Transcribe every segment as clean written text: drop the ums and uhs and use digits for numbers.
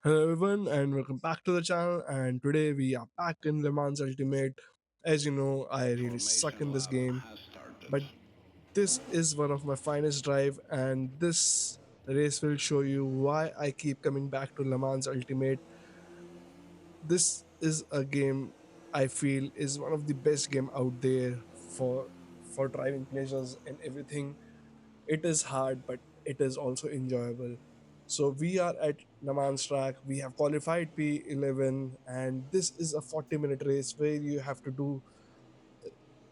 Hello everyone and welcome back to the channel, and today we are back in Le Mans Ultimate. As you know, I really suck in this game, but this is one of my finest drive, and this race will show you why I keep coming back to Le Mans Ultimate. This is a game I feel is one of the best game out there for driving pleasures and everything. It is hard, but it is also enjoyable. So we are at Naman's track. We have qualified P11, and this is a 40-minute race where you have to do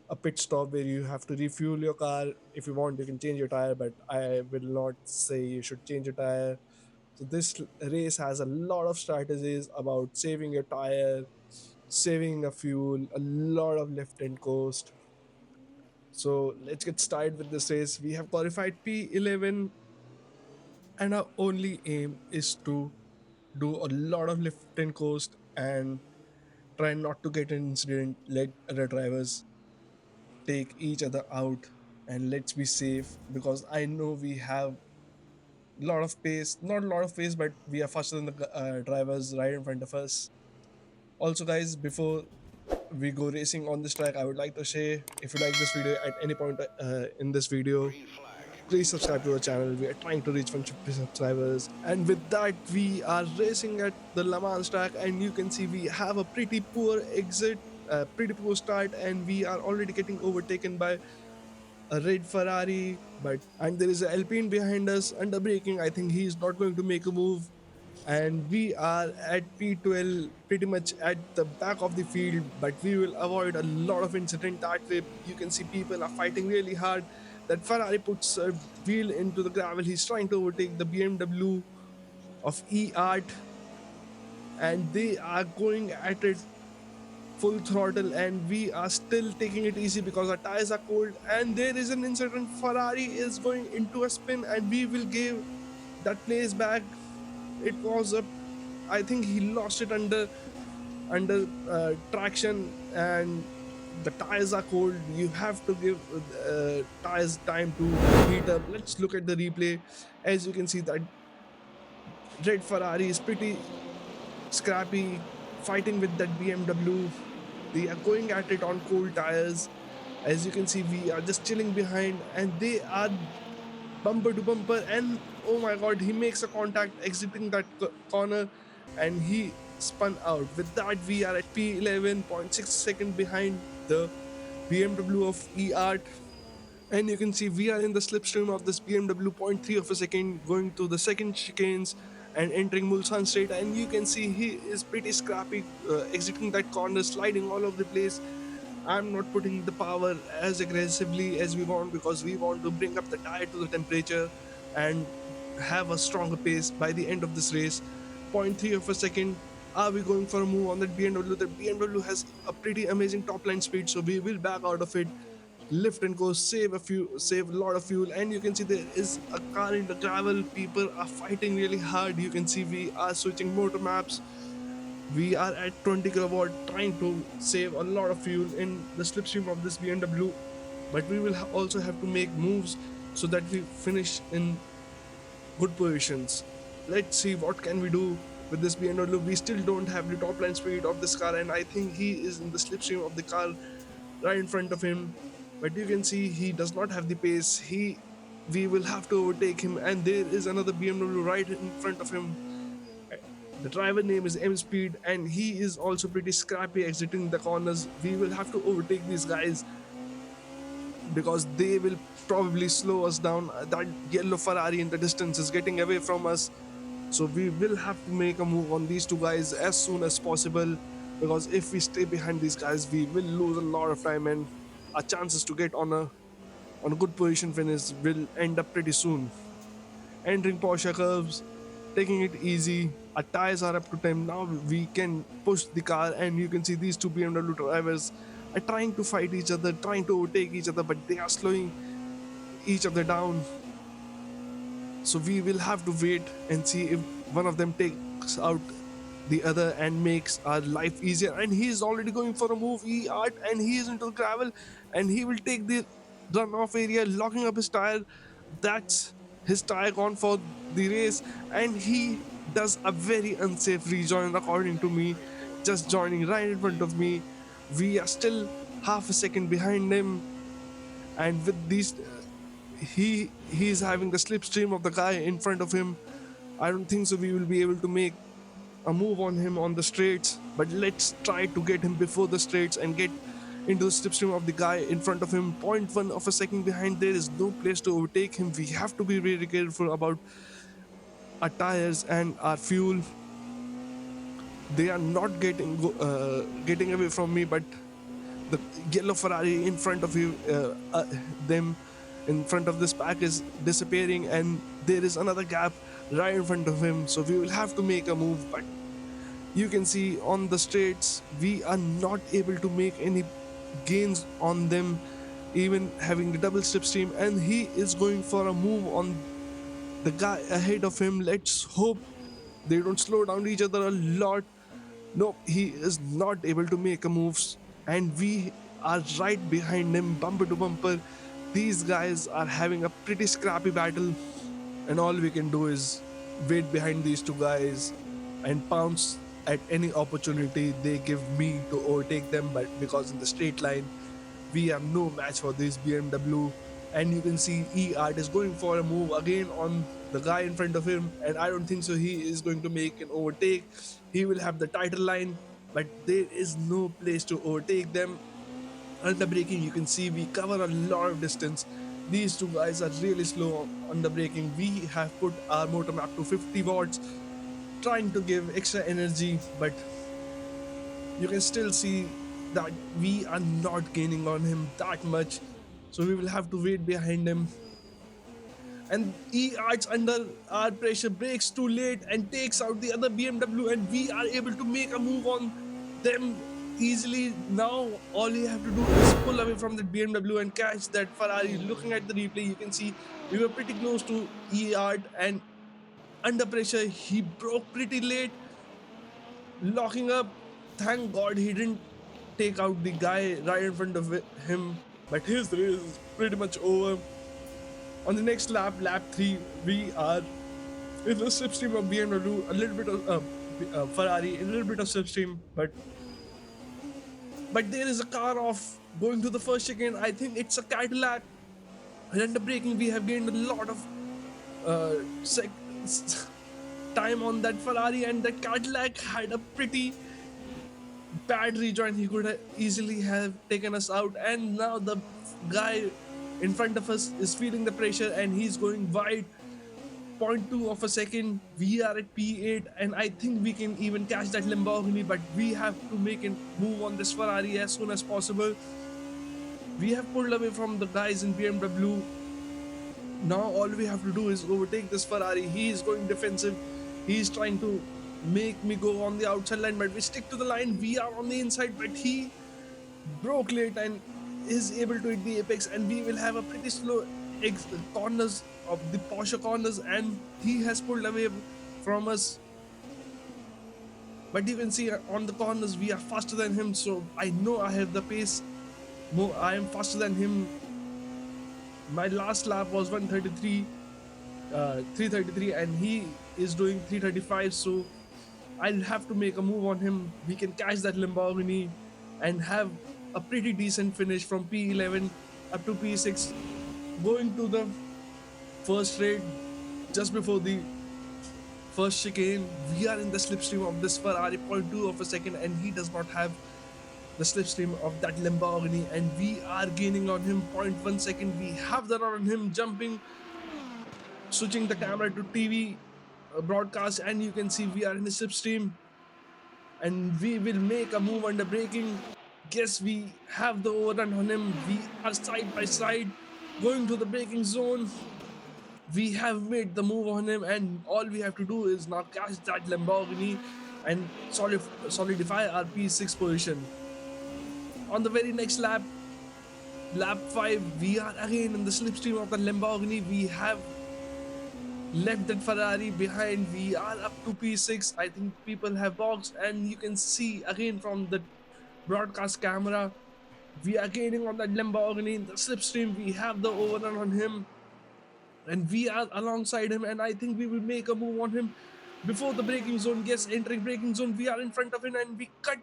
a pit stop where you have to refuel your car. If you want, you can change your tire, but I will not say you should change your tire. So this race has a lot of strategies about saving your tire, saving a fuel, a lot of lift and coast. So let's get started with this race. We have qualified P11, and our only aim is to do a lot of lift and coast and try not to get an incident, let other drivers take each other out, and let's be safe because I know we have a lot of pace, not a lot of pace, but we are faster than the drivers right in front of us. Also guys, before we go racing on this track, I would like to say, if you like this video at any point in this video, please subscribe to the channel. We are trying to reach 150 subscribers, and with that we are racing at the Le Mans track, and you can see we have a pretty poor exit, pretty poor start, and we are already getting overtaken by a red Ferrari, and there is an Alpine behind us under braking. I think he is not going to make a move, and we are at P12, pretty much at the back of the field, but we will avoid a lot of incident that way. You can see people are fighting really hard. That Ferrari puts a wheel into the gravel. He's trying to overtake the BMW of E-Art, and they are going at it full throttle, and we are still taking it easy because our tires are cold, and there is an incident. Ferrari is going into a spin, and we will give that place back. It was a, I think he lost it under traction, and the tires are cold. You have to give tires time to heat up. Let's look at the replay. As you can see, that red Ferrari is pretty scrappy, fighting with that BMW. They are going at it on cold tires. As you can see, we are just chilling behind, and they are bumper to bumper. And oh my god, he makes a contact exiting that corner, and he spun out. With that, we are at P11.6 second behind the BMW of E-Art, and you can see we are in the slipstream of this BMW. Point 3 of a second going to the second chicanes and entering Mulsanne Strait, and you can see he is pretty scrappy, exiting that corner, sliding all over the place. I'm not putting the power as aggressively as we want because we want to bring up the tire to the temperature and have a stronger pace by the end of this race. Point 3 of a second. Are we going for a move on that BMW? The BMW has a pretty amazing top line speed, so we will back out of it, lift and go, save a lot of fuel. And you can see there is a car in the gravel. People are fighting really hard. You can see we are switching motor maps. We are at 20 kilowatt, trying to save a lot of fuel in the slipstream of this BMW, but we will also have to make moves so that we finish in good positions. Let's see what can we do with this BMW. We still don't have the top line speed of this car, and I think he is in the slipstream of the car right in front of him. But you can see he does not have the pace. We will have to overtake him, and there is another BMW right in front of him. The driver name is M Speed, and he is also pretty scrappy exiting the corners. We will have to overtake these guys because they will probably slow us down. That yellow Ferrari in the distance is getting away from us. So we will have to make a move on these two guys as soon as possible, because if we stay behind these guys, we will lose a lot of time, and our chances to get on a good position finish will end up pretty soon. Entering Porsche curves, taking it easy. Our tires are up to time. Now we can push the car, and you can see these two BMW drivers are trying to fight each other, trying to overtake each other, but they are slowing each other down. So we will have to wait and see if one of them takes out the other and makes our life easier. And he is already going for a move, art, and he is into the gravel, and he will take the runoff area, locking up his tire. That's his tire gone for the race, and he does a very unsafe rejoin, according to me, just joining right in front of me. We are still half a second behind him, and with these, he's having the slipstream of the guy in front of him. I don't think so. We will be able to make a move on him on the straights, but let's try to get him before the straights and get into the slipstream of the guy in front of him. Point 0.1 of a second behind. There is no place to overtake him. We have to be very careful about our tires and our fuel. They are not getting away from me, but the yellow Ferrari in front of you, them in front of this pack is disappearing, and there is another gap right in front of him. So we will have to make a move, but you can see on the straights we are not able to make any gains on them, even having the double slipstream, and he is going for a move on the guy ahead of him. Let's hope they don't slow down each other a lot. Nope, he is not able to make a moves, and we are right behind him, bumper to bumper. These guys are having a pretty scrappy battle, and all we can do is wait behind these two guys and pounce at any opportunity they give me to overtake them. But because in the straight line, we are no match for this BMW. And you can see E-Art is going for a move again on the guy in front of him, and I don't think so he is going to make an overtake. He will have the title line, but there is no place to overtake them. Under braking, you can see we cover a lot of distance. These two guys are really slow on the braking. We have put our motor map to 50 watts, trying to give extra energy, but you can still see that we are not gaining on him that much. So we will have to wait behind him. And E arts under our pressure, breaks too late and takes out the other BMW, and we are able to make a move on them easily. Now all you have to do is pull away from that BMW and catch that Ferrari. Looking at the replay, you can see we were pretty close to E art, and under pressure he broke pretty late, locking up. Thank God he didn't take out the guy right in front of him, but his race is pretty much over. On the next lap, lap 3, we are in the slipstream of BMW, a little bit of Ferrari, a little bit of slipstream, but there is a car off going to the first chicane. I think it's a Cadillac. And under braking, we have gained a lot of uh, sec- time on that Ferrari, and that Cadillac had a pretty bad rejoin. He could have easily have taken us out, and now the guy in front of us is feeling the pressure, and he's going wide. Point 0.2 of a second, we are at P8, and I think we can even catch that Lamborghini, but we have to make a move on this Ferrari as soon as possible. We have pulled away from the guys in BMW. Now all we have to do is overtake this Ferrari. He is going defensive. He's trying to make me go on the outside line, but we stick to the line. We are on the inside, but he broke late and is able to hit the apex, and we will have a pretty slow corners of the Porsche corners, and he has pulled away from us. But you can see on the corners we are faster than him, so I know I have the pace. More, I am faster than him. My last lap was 133, 333, and he is doing 335. So I'll have to make a move on him. We can catch that Lamborghini and have a pretty decent finish from P11 up to P6, going to the first straight just before the first chicane. We are in the slipstream of this Ferrari, 0.2 of a second, and he does not have the slipstream of that Lamborghini, and we are gaining on him 0.1 second. We have the run on him, jumping, switching the camera to TV broadcast, and you can see we are in the slipstream, and we will make a move under braking. Guess we have the overrun on him. We are side by side going to the braking zone. We have made the move on him, and all we have to do is now catch that Lamborghini and solidify our P6 position. On the very next lap, lap 5, we are again in the slipstream of the Lamborghini. We have left that Ferrari behind. We are up to P6. I think people have boxed, and you can see again from the broadcast camera, we are gaining on that Lamborghini in the slipstream. We have the overrun on him, and we are alongside him, and I think we will make a move on him. before the braking zone. Yes, entering braking zone, we are in front of him and we cut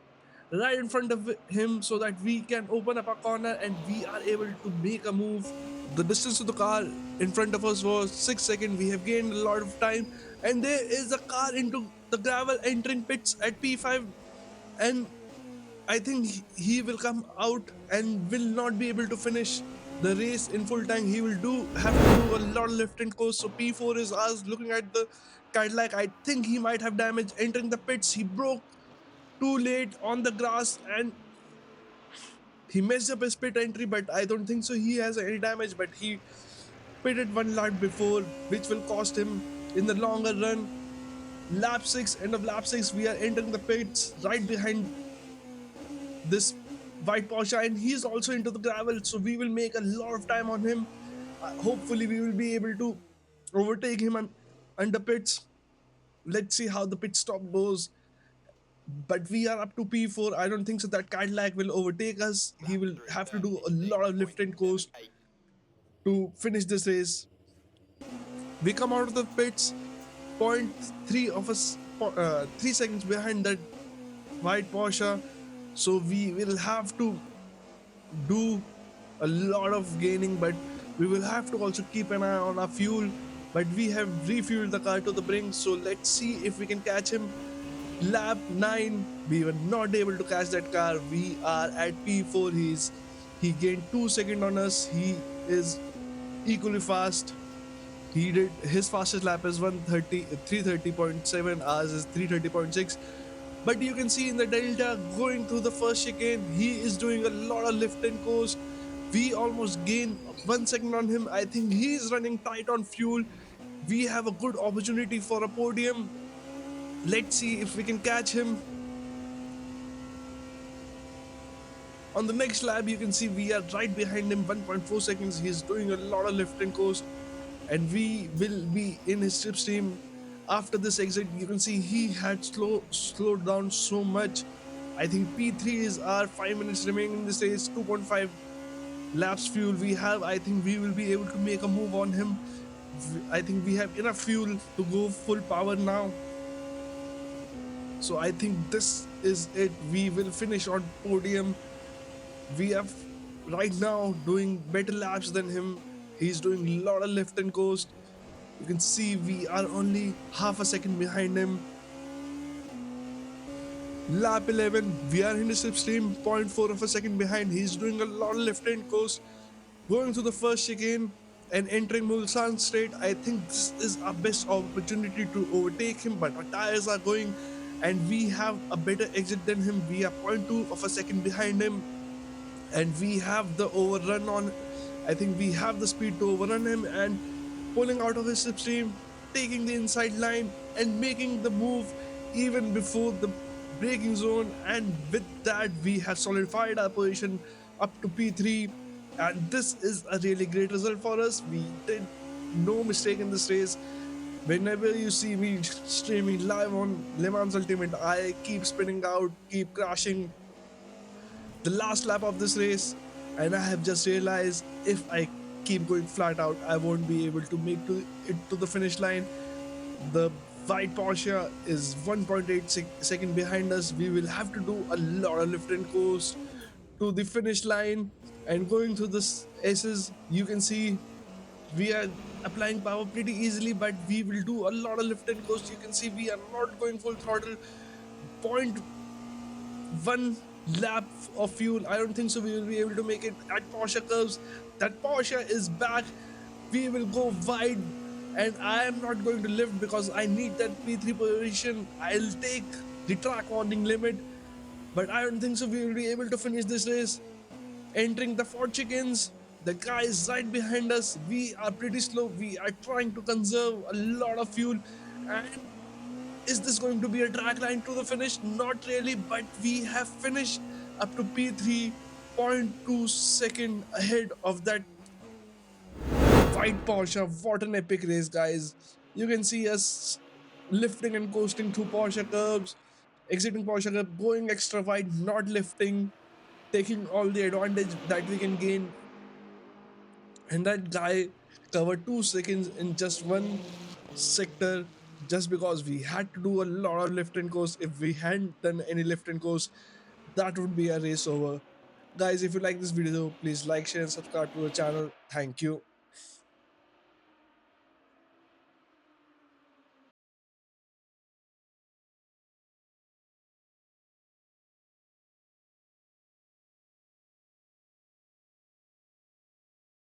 right in front of him so that we can open up a corner and we are able to make a move. The distance to the car in front of us was 6 seconds. We have gained a lot of time, and there is a car into the gravel entering pits at P5, and I think he will come out and will not be able to finish the race in full tank. He will do have to do a lot of lift and coast. So P4 is us looking at the Cadillac. I think he might have damage entering the pits. He broke too late on the grass and he messed up his pit entry, but I don't think so. He has any damage, but he pitted one lap before, which will cost him in the longer run. Lap 6, end of lap 6, we are entering the pits right behind this white Porsche, and he's also into the gravel, so we will make a lot of time on him. Hopefully, we will be able to overtake him under pits. Let's see how the pit stop goes. But we are up to P4. I don't think so that Cadillac will overtake us. He will have to do a lot of lift and coast to finish this race. We come out of the pits, point three of us, 3 seconds behind that white Porsche. So we will have to do a lot of gaining, but we will have to also keep an eye on our fuel. But we have refueled the car to the brink, so let's see if we can catch him. Lap 9, we were not able to catch that car. We are at P4. He gained 2 seconds on us. He is equally fast. He did his fastest lap is 130 330.7, ours is 330.6. But you can see in the delta going through the first chicane, he is doing a lot of lift and coast. We almost gain 1 second on him. I think he is running tight on fuel. We have a good opportunity for a podium. Let's see if we can catch him. On the next lap, you can see we are right behind him, 1.4 seconds. He's doing a lot of lift and coast, and we will be in his slipstream. After this exit, you can see he had slowed down so much. I think P3 is our 5 minutes remaining in this race, 2.5 laps fuel we have. I think we will be able to make a move on him. I think we have enough fuel to go full power now. So I think this is it. We will finish on podium. We have right now doing better laps than him. He's doing a lot of lift and coast. You can see we are only half a second behind him. Lap 11, we are in the slipstream, 0.4 of a second behind. He's doing a lot of lift and coast. Going through the first chicane and entering Mulsanne Straight, I think this is our best opportunity to overtake him, but our tires are going and we have a better exit than him. We are 0.2 of a second behind him and we have the overrun on. I think we have the speed to overrun him and pulling out of his slipstream, taking the inside line and making the move even before the braking zone. And with that, we have solidified our position up to P3. And this is a really great result for us. We did no mistake in this race. Whenever you see me streaming live on Le Mans Ultimate, I keep spinning out, keep crashing. The last lap of this race, and I have just realized if I keep going flat out, I won't be able to make it to the finish line. The white Porsche is 1.8 second behind us. We will have to do a lot of lift and coast to the finish line. And going through this S's, you can see we are applying power pretty easily, but we will do a lot of lift and coast. You can see we are not going full throttle. 0.1 lap of fuel. I don't think so we will be able to make it at Porsche curves. That Porsche is back. We will go wide and I am not going to lift because I need that P3 position. I'll take the track warning limit, but I don't think so we will be able to finish this race. Entering the Ford chickens, the guy is right behind us. We are pretty slow. We are trying to conserve a lot of fuel. And is this going to be a drag line to the finish? Not really, but we have finished up to P3.2 second ahead of that white Porsche. What an epic race, guys. You can see us lifting and coasting through Porsche curves, exiting Porsche curve, going extra wide, not lifting, taking all the advantage that we can gain. And that guy covered 2 seconds in just one sector. just because we had to do a lot of lift and course. If we hadn't done any lift and course, that would be a race over. Guys, if you like this video, please like, share, and subscribe to the channel. Thank you.